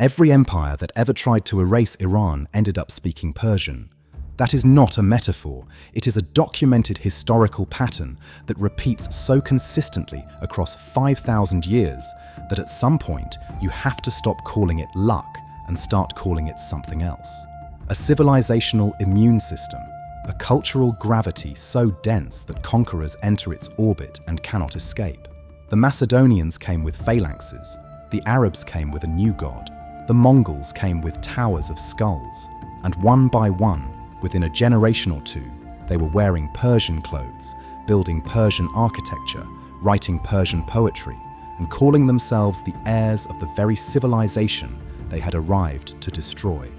Every empire that ever tried to erase Iran ended up speaking Persian. That is not a metaphor, it is a documented historical pattern that repeats so consistently across 5,000 years that at some point you have to stop calling it luck and start calling it something else. A civilizational immune system, a cultural gravity so dense that conquerors enter its orbit and cannot escape. The Macedonians came with phalanxes, the Arabs came with a new god, the Mongols came with towers of skulls, and one by one, within a generation or two, they were wearing Persian clothes, building Persian architecture, writing Persian poetry, and calling themselves the heirs of the very civilization they had arrived to destroy.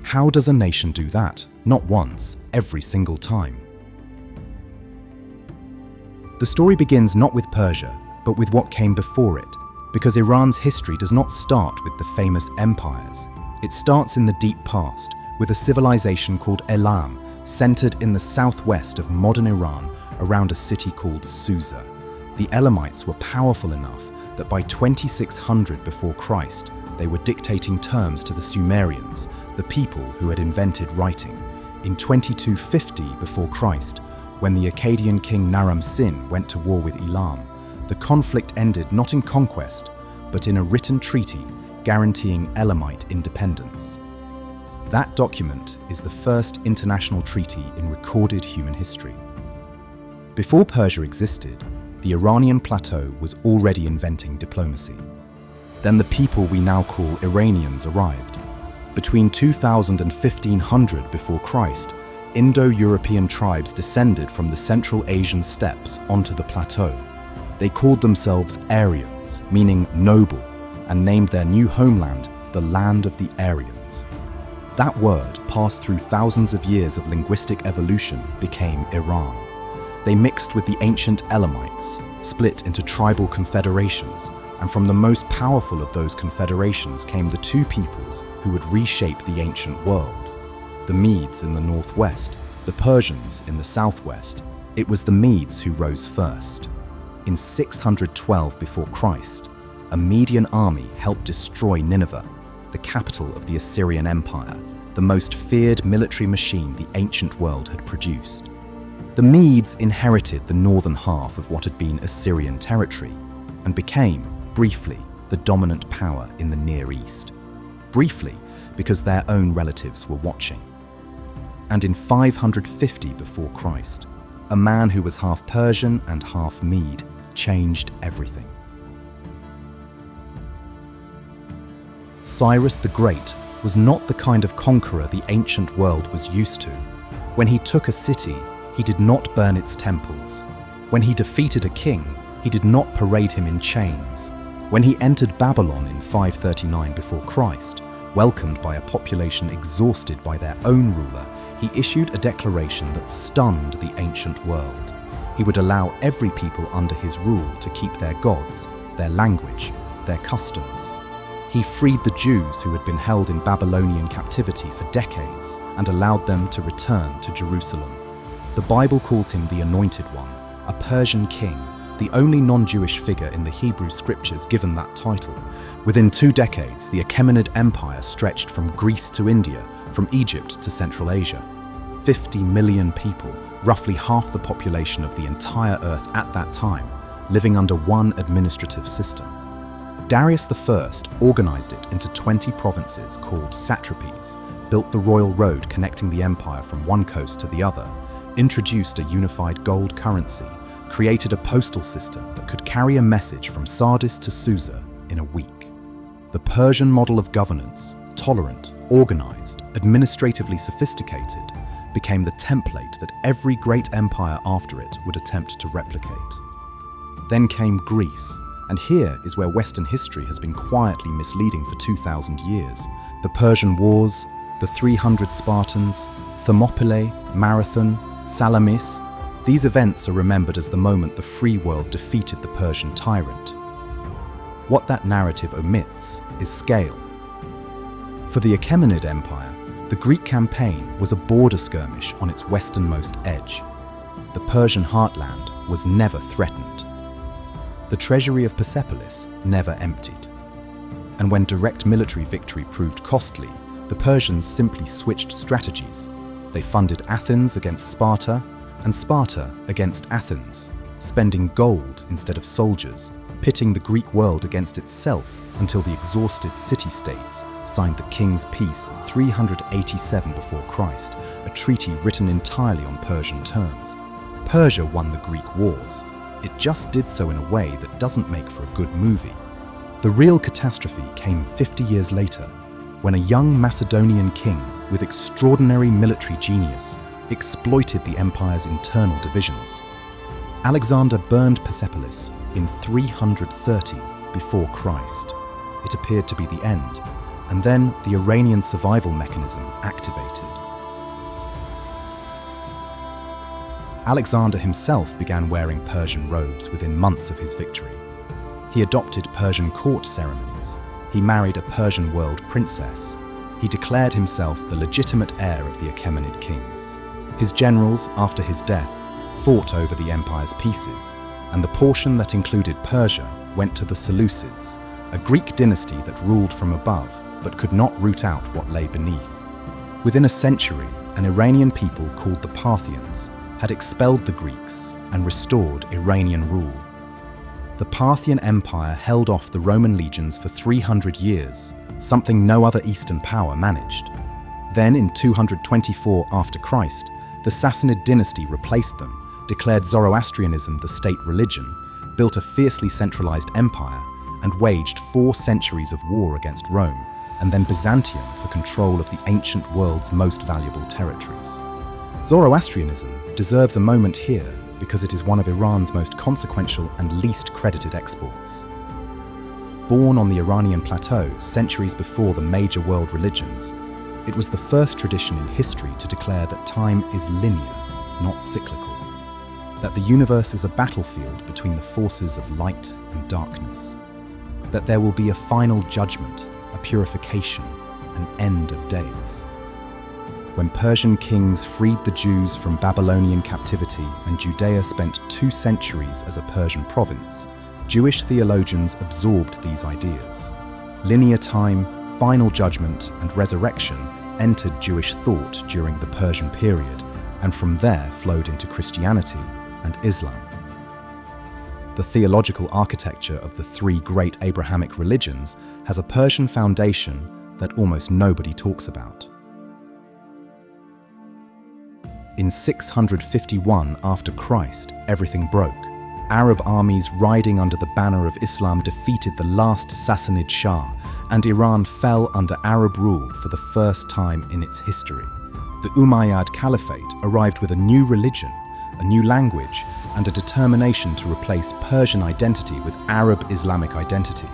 How does a nation do that? Not once, every single time. The story begins not with Persia, but with what came before it, because Iran's history does not start with the famous empires. It starts in the deep past, with a civilization called Elam, centered in the southwest of modern Iran around a city called Susa. The Elamites were powerful enough that by 2600 before Christ, they were dictating terms to the Sumerians, the people who had invented writing. In 2250 before Christ, when the Akkadian king Naram-Sin went to war with Elam, the conflict ended not in conquest, but in a written treaty guaranteeing Elamite independence. That document is the first international treaty in recorded human history. Before Persia existed, the Iranian Plateau was already inventing diplomacy. Then the people we now call Iranians arrived. Between 2000 and 1500 before Christ, Indo-European tribes descended from the Central Asian steppes onto the plateau. They called themselves Aryans, meaning noble, and named their new homeland the land of the Aryans. That word, passed through thousands of years of linguistic evolution, became Iran. They mixed with the ancient Elamites, split into tribal confederations, and from the most powerful of those confederations came the two peoples who would reshape the ancient world. The Medes in the northwest, the Persians in the southwest. It was the Medes who rose first. In 612 before Christ, a Median army helped destroy Nineveh, the capital of the Assyrian Empire, the most feared military machine the ancient world had produced. The Medes inherited the northern half of what had been Assyrian territory and became, briefly, the dominant power in the Near East. Briefly, because their own relatives were watching. And in 550 before Christ, a man who was half Persian and half Mede changed everything. Cyrus the Great was not the kind of conqueror the ancient world was used to. When he took a city, he did not burn its temples. When he defeated a king, he did not parade him in chains. When he entered Babylon in 539 before Christ, welcomed by a population exhausted by their own ruler, he issued a declaration that stunned the ancient world. He would allow every people under his rule to keep their gods, their language, their customs. He freed the Jews who had been held in Babylonian captivity for decades and allowed them to return to Jerusalem. The Bible calls him the Anointed One, a Persian king, the only non-Jewish figure in the Hebrew scriptures given that title. Within 2 decades, the Achaemenid Empire stretched from Greece to India, from Egypt to Central Asia. 50 million people, roughly half the population of the entire Earth at that time, living under one administrative system. Darius I organized it into 20 provinces called satrapies, built the royal road connecting the empire from one coast to the other, introduced a unified gold currency, created a postal system that could carry a message from Sardis to Susa in a week. The Persian model of governance, tolerant, organized, administratively sophisticated, became the template that every great empire after it would attempt to replicate. Then came Greece, and here is where Western history has been quietly misleading for 2,000 years. The Persian Wars, the 300 Spartans, Thermopylae, Marathon, Salamis, these events are remembered as the moment the free world defeated the Persian tyrant. What that narrative omits is scale. For the Achaemenid Empire, the Greek campaign was a border skirmish on its westernmost edge. The Persian heartland was never threatened. The treasury of Persepolis never emptied. And when direct military victory proved costly, the Persians simply switched strategies. They funded Athens against Sparta, and Sparta against Athens, spending gold instead of soldiers, pitting the Greek world against itself until the exhausted city-states signed the King's Peace of 387 before Christ, a treaty written entirely on Persian terms. Persia won the Greek wars. It just did so in a way that doesn't make for a good movie. The real catastrophe came 50 years later, when a young Macedonian king with extraordinary military genius exploited the empire's internal divisions. Alexander burned Persepolis in 330 before Christ. It appeared to be the end, and then the Iranian survival mechanism activated. Alexander himself began wearing Persian robes within months of his victory. He adopted Persian court ceremonies. He married a Persian world princess. He declared himself the legitimate heir of the Achaemenid kings. His generals, after his death, fought over the empire's pieces, and the portion that included Persia went to the Seleucids, a Greek dynasty that ruled from above but could not root out what lay beneath. Within a century, an Iranian people called the Parthians had expelled the Greeks and restored Iranian rule. The Parthian Empire held off the Roman legions for 300 years, something no other Eastern power managed. Then, in 224 after Christ, the Sassanid dynasty replaced them, declared Zoroastrianism the state religion, built a fiercely centralized empire, and waged 4 centuries of war against Rome, and then Byzantium for control of the ancient world's most valuable territories. Zoroastrianism deserves a moment here because it is one of Iran's most consequential and least credited exports. Born on the Iranian Plateau centuries before the major world religions, it was the first tradition in history to declare that time is linear, not cyclical, that the universe is a battlefield between the forces of light and darkness, that there will be a final judgment, a purification, an end of days. When Persian kings freed the Jews from Babylonian captivity and Judea spent 2 centuries as a Persian province, Jewish theologians absorbed these ideas. Linear time, final judgment, and resurrection entered Jewish thought during the Persian period, and from there flowed into Christianity and Islam. The theological architecture of the 3 great Abrahamic religions has a Persian foundation that almost nobody talks about. In 651 after Christ, everything broke. Arab armies riding under the banner of Islam defeated the last Sassanid Shah, and Iran fell under Arab rule for the first time in its history. The Umayyad Caliphate arrived with a new religion, a new language, and a determination to replace Persian identity with Arab Islamic identity.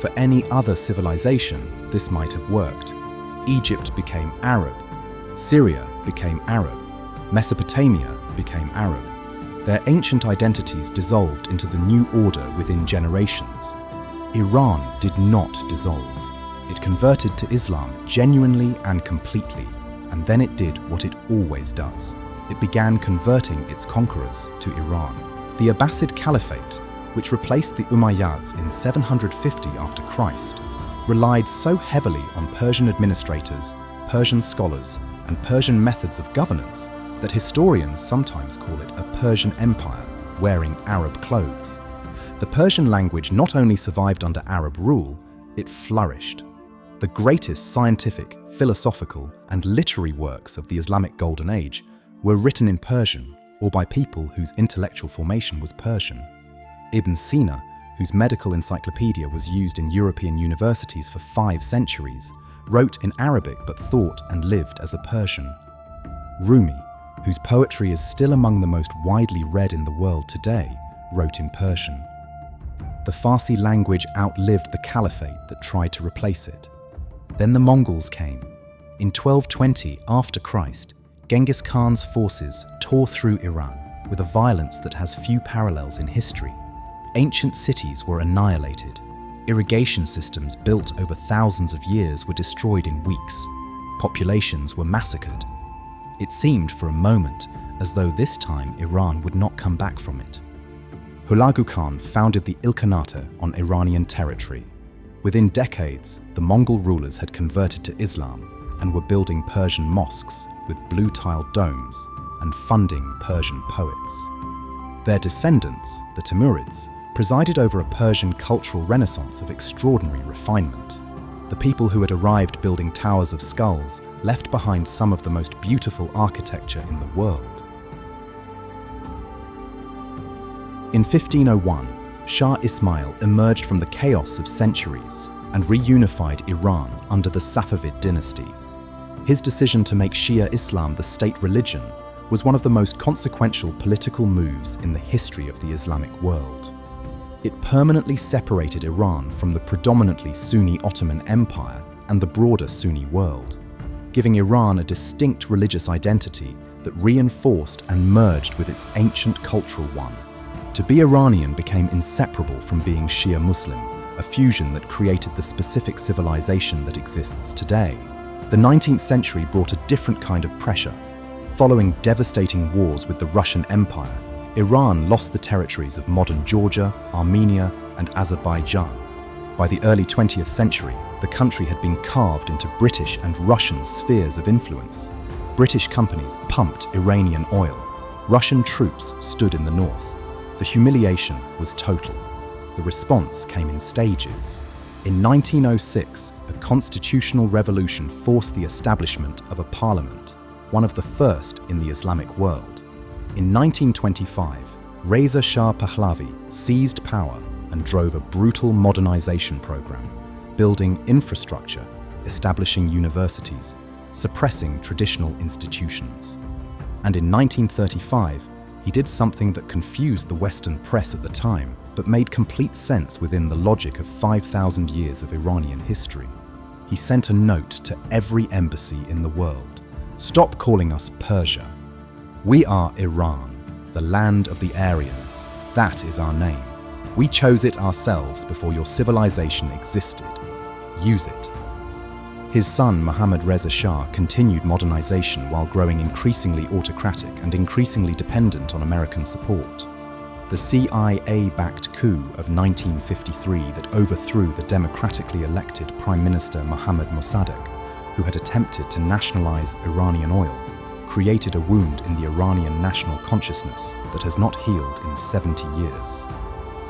For any other civilization, this might have worked. Egypt became Arab, Syria became Arab, Mesopotamia became Arab. Their ancient identities dissolved into the new order within generations. Iran did not dissolve. It converted to Islam genuinely and completely, and then it did what it always does. It began converting its conquerors to Iran. The Abbasid Caliphate, which replaced the Umayyads in 750 after Christ, relied so heavily on Persian administrators, Persian scholars, and Persian methods of governance that historians sometimes call it a Persian empire wearing Arab clothes. The Persian language not only survived under Arab rule, it flourished. The greatest scientific, philosophical, and literary works of the Islamic Golden Age were written in Persian or by people whose intellectual formation was Persian. Ibn Sina, whose medical encyclopedia was used in European universities for 5 centuries, wrote in Arabic but thought and lived as a Persian. Rumi, whose poetry is still among the most widely read in the world today, wrote in Persian. The Farsi language outlived the caliphate that tried to replace it. Then the Mongols came. In 1220 after Christ, Genghis Khan's forces tore through Iran with a violence that has few parallels in history. Ancient cities were annihilated. Irrigation systems built over thousands of years were destroyed in weeks. Populations were massacred. It seemed for a moment as though this time Iran would not come back from it. Hulagu Khan founded the Ilkhanate on Iranian territory. Within decades, the Mongol rulers had converted to Islam and were building Persian mosques with blue-tiled domes and funding Persian poets. Their descendants, the Timurids, presided over a Persian cultural renaissance of extraordinary refinement. The people who had arrived building towers of skulls left behind some of the most beautiful architecture in the world. In 1501, Shah Ismail emerged from the chaos of centuries and reunified Iran under the Safavid dynasty. His decision to make Shia Islam the state religion was one of the most consequential political moves in the history of the Islamic world. It permanently separated Iran from the predominantly Sunni Ottoman Empire and the broader Sunni world, giving Iran a distinct religious identity that reinforced and merged with its ancient cultural one. To be Iranian became inseparable from being Shia Muslim, a fusion that created the specific civilization that exists today. The 19th century brought a different kind of pressure. Following devastating wars with the Russian Empire, Iran lost the territories of modern Georgia, Armenia, and Azerbaijan. By the early 20th century, the country had been carved into British and Russian spheres of influence. British companies pumped Iranian oil. Russian troops stood in the north. The humiliation was total. The response came in stages. In 1906, a constitutional revolution forced the establishment of a parliament, one of the first in the Islamic world. In 1925, Reza Shah Pahlavi seized power and drove a brutal modernization program, building infrastructure, establishing universities, suppressing traditional institutions. And in 1935, he did something that confused the Western press at the time, but made complete sense within the logic of 5,000 years of Iranian history. He sent a note to every embassy in the world. Stop calling us Persia. We are Iran, the land of the Aryans. That is our name. We chose it ourselves before your civilization existed. Use it. His son, Mohammad Reza Shah, continued modernization while growing increasingly autocratic and increasingly dependent on American support. The CIA-backed coup of 1953 that overthrew the democratically elected Prime Minister Mohammad Mossadegh, who had attempted to nationalize Iranian oil, created a wound in the Iranian national consciousness that has not healed in 70 years.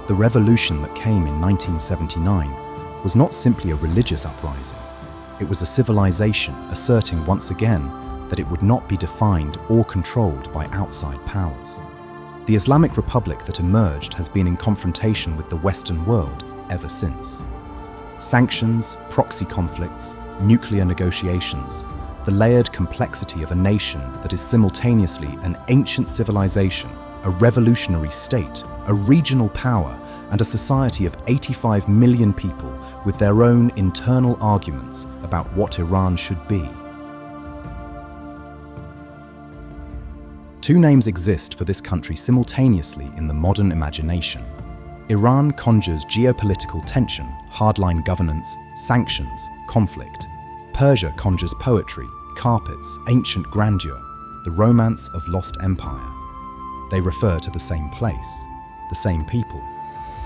The revolution that came in 1979 was not simply a religious uprising. It was a civilization asserting once again that it would not be defined or controlled by outside powers. The Islamic Republic that emerged has been in confrontation with the Western world ever since. Sanctions, proxy conflicts, nuclear negotiations, the layered complexity of a nation that is simultaneously an ancient civilization, a revolutionary state, a regional power, and a society of 85 million people with their own internal arguments about what Iran should be. Two names exist for this country simultaneously in the modern imagination. Iran conjures geopolitical tension, hardline governance, sanctions, conflict. Persia conjures poetry, carpets, ancient grandeur, the romance of lost empire. They refer to the same place, the same people,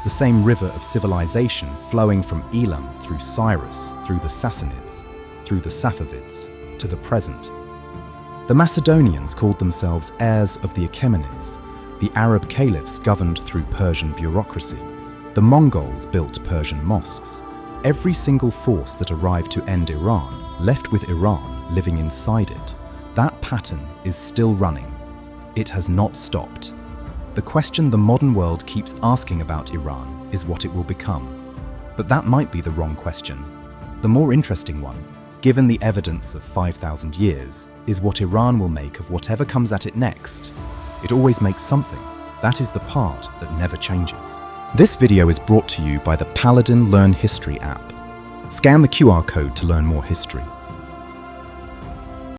the same river of civilization flowing from Elam through Cyrus, through the Sassanids, through the Safavids, to the present. The Macedonians called themselves heirs of the Achaemenids. The Arab caliphs governed through Persian bureaucracy. The Mongols built Persian mosques. Every single force that arrived to end Iran left with Iran living inside it. That pattern is still running. It has not stopped. The question the modern world keeps asking about Iran is what it will become. But that might be the wrong question. The more interesting one, given the evidence of 5,000 years, is what Iran will make of whatever comes at it next. It always makes something. That is the part that never changes. This video is brought to you by the Paladin Learn History app. Scan the QR code to learn more history.